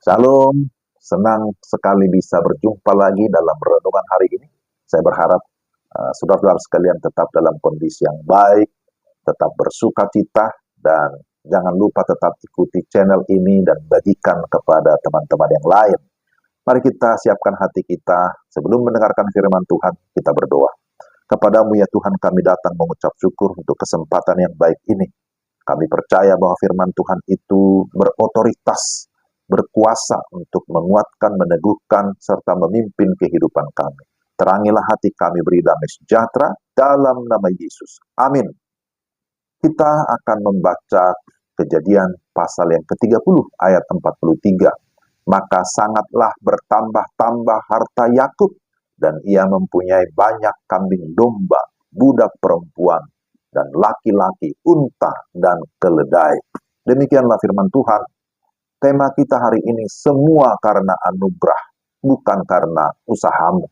Shalom, senang sekali bisa berjumpa lagi dalam renungan hari ini. Saya berharap saudara-saudara sekalian tetap dalam kondisi yang baik, tetap bersuka cita, dan jangan lupa tetap ikuti channel ini dan bagikan kepada teman-teman yang lain. Mari kita siapkan hati kita sebelum mendengarkan firman Tuhan, kita berdoa. Kepadamu ya Tuhan kami datang mengucap syukur untuk kesempatan yang baik ini. Kami percaya bahwa firman Tuhan itu berotoritas, berkuasa untuk menguatkan, meneguhkan, serta memimpin kehidupan kami. Terangilah hati kami, beri damai sejahtera dalam nama Yesus. Amin. Kita akan membaca Kejadian pasal yang ke-30 ayat 43. Maka sangatlah bertambah-tambah harta Yakub, dan ia mempunyai banyak kambing domba, budak perempuan, dan laki-laki, unta, dan keledai. Demikianlah firman Tuhan. Tema kita hari ini, semua karena anugerah, bukan karena usahamu.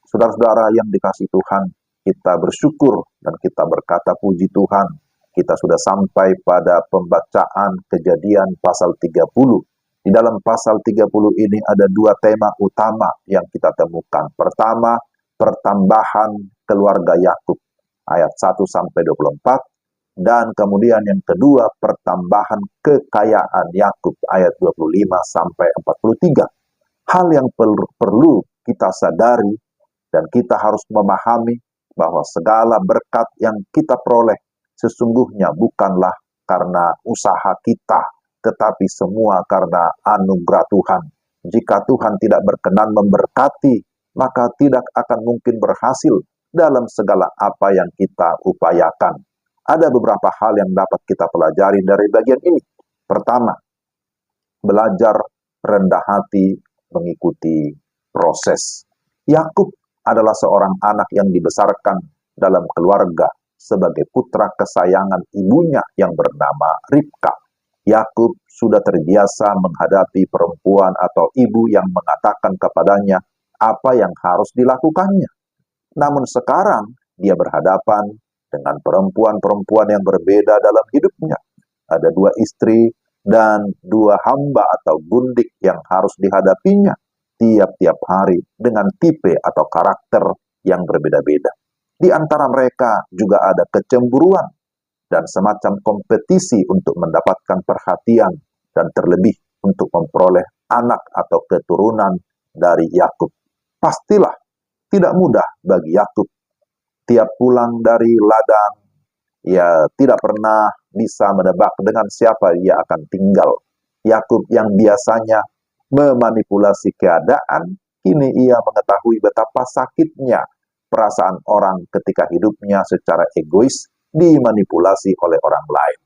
Saudara-saudara yang dikasihi Tuhan, kita bersyukur dan kita berkata puji Tuhan. Kita sudah sampai pada pembacaan Kejadian pasal 30. Di dalam pasal 30 ini ada dua tema utama yang kita temukan. Pertama, pertambahan keluarga Yakub, ayat 1-24. Dan kemudian yang kedua, pertambahan kekayaan Yakub ayat 25-43. Hal yang perlu kita sadari dan kita harus memahami bahwa segala berkat yang kita peroleh sesungguhnya bukanlah karena usaha kita, tetapi semua karena anugerah Tuhan. Jika Tuhan tidak berkenan memberkati, maka tidak akan mungkin berhasil dalam segala apa yang kita upayakan. Ada beberapa hal yang dapat kita pelajari dari bagian ini. Pertama, belajar rendah hati mengikuti proses. Yakub adalah seorang anak yang dibesarkan dalam keluarga sebagai putra kesayangan ibunya yang bernama Ribka. Yakub sudah terbiasa menghadapi perempuan atau ibu yang mengatakan kepadanya apa yang harus dilakukannya. Namun sekarang dia berhadapan dengan perempuan-perempuan yang berbeda dalam hidupnya. Ada dua istri dan dua hamba atau gundik yang harus dihadapinya tiap-tiap hari dengan tipe atau karakter yang berbeda-beda. Di antara mereka juga ada kecemburuan dan semacam kompetisi untuk mendapatkan perhatian dan terlebih untuk memperoleh anak atau keturunan dari Yakub. Pastilah tidak mudah bagi Yakub. Tiap pulang dari ladang, ia tidak pernah bisa menebak dengan siapa ia akan tinggal. Yakub yang biasanya memanipulasi keadaan, kini ia mengetahui betapa sakitnya perasaan orang ketika hidupnya secara egois dimanipulasi oleh orang lain.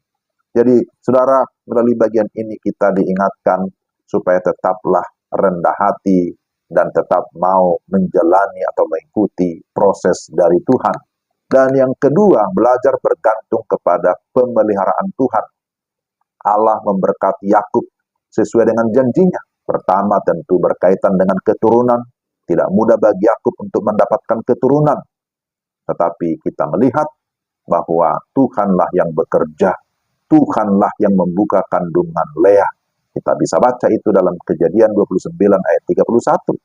Jadi, saudara, melalui bagian ini kita diingatkan supaya tetaplah rendah hati dan tetap mau menjalani atau mengikuti proses dari Tuhan. Dan yang kedua, belajar bergantung kepada pemeliharaan Tuhan. Allah memberkati Yakub sesuai dengan janjinya. Pertama, tentu berkaitan dengan keturunan. Tidak mudah bagi Yakub untuk mendapatkan keturunan. Tetapi kita melihat bahwa Tuhanlah yang bekerja. Tuhanlah yang membuka kandungan Leah. Kita bisa baca itu dalam Kejadian 29 ayat 31.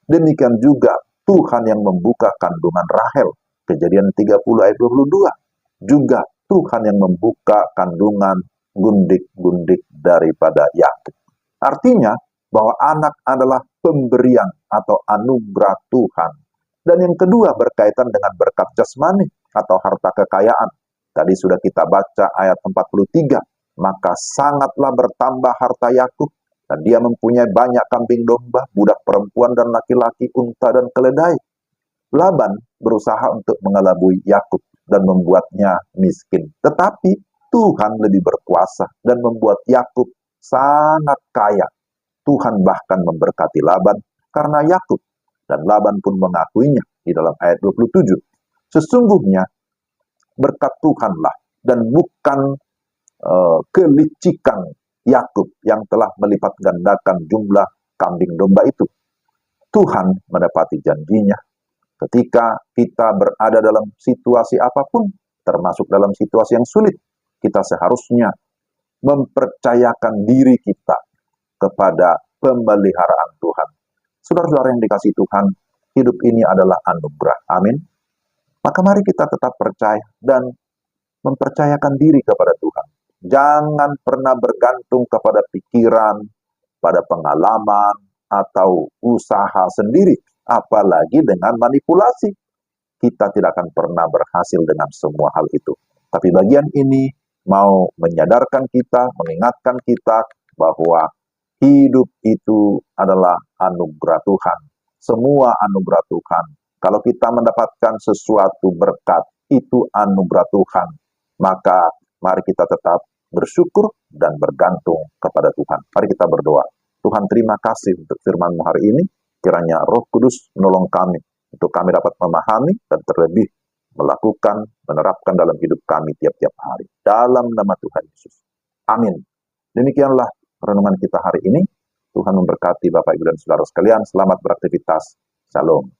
Demikian juga Tuhan yang membuka kandungan Rahel. Kejadian 30 ayat 22. Juga Tuhan yang membuka kandungan gundik-gundik daripada Yakub. Artinya bahwa anak adalah pemberian atau anugerah Tuhan. Dan yang kedua berkaitan dengan berkat jasmani atau harta kekayaan. Tadi sudah kita baca ayat 43. Maka sangatlah bertambah harta Yakub, dan dia mempunyai banyak kambing domba, budak perempuan dan laki-laki, unta dan keledai. Laban berusaha untuk mengelabui Yakub dan membuatnya miskin. Tetapi Tuhan lebih berkuasa dan membuat Yakub sangat kaya. Tuhan bahkan memberkati Laban karena Yakub, dan Laban pun mengakuinya di dalam ayat 27. Sesungguhnya berkat Tuhanlah dan bukan kelicikan Yakub yang telah melipat gandakan jumlah kambing domba itu. Tuhan menepati janjinya ketika kita berada dalam situasi apapun, termasuk dalam situasi yang sulit. Kita seharusnya mempercayakan diri kita kepada pemeliharaan Tuhan. Saudara-saudara yang dikasihi Tuhan, hidup ini adalah anugerah. Amin. Maka mari kita tetap percaya dan mempercayakan diri kepada Tuhan. Jangan pernah bergantung kepada pikiran, pada pengalaman, atau usaha sendiri. Apalagi dengan manipulasi. Kita tidak akan pernah berhasil dengan semua hal itu. Tapi bagian ini mau menyadarkan kita, mengingatkan kita bahwa hidup itu adalah anugerah Tuhan. Semua anugerah Tuhan. Kalau kita mendapatkan sesuatu berkat, itu anugerah Tuhan. Maka mari kita tetap bersyukur dan bergantung kepada Tuhan. Mari kita berdoa. Tuhan, terima kasih untuk firman-Mu hari ini. Kiranya Roh Kudus menolong kami untuk kami dapat memahami dan terlebih melakukan, menerapkan dalam hidup kami tiap-tiap hari. Dalam nama Tuhan Yesus. Amin. Demikianlah renungan kita hari ini. Tuhan memberkati Bapak Ibu dan Saudara sekalian. Selamat beraktivitas. Shalom.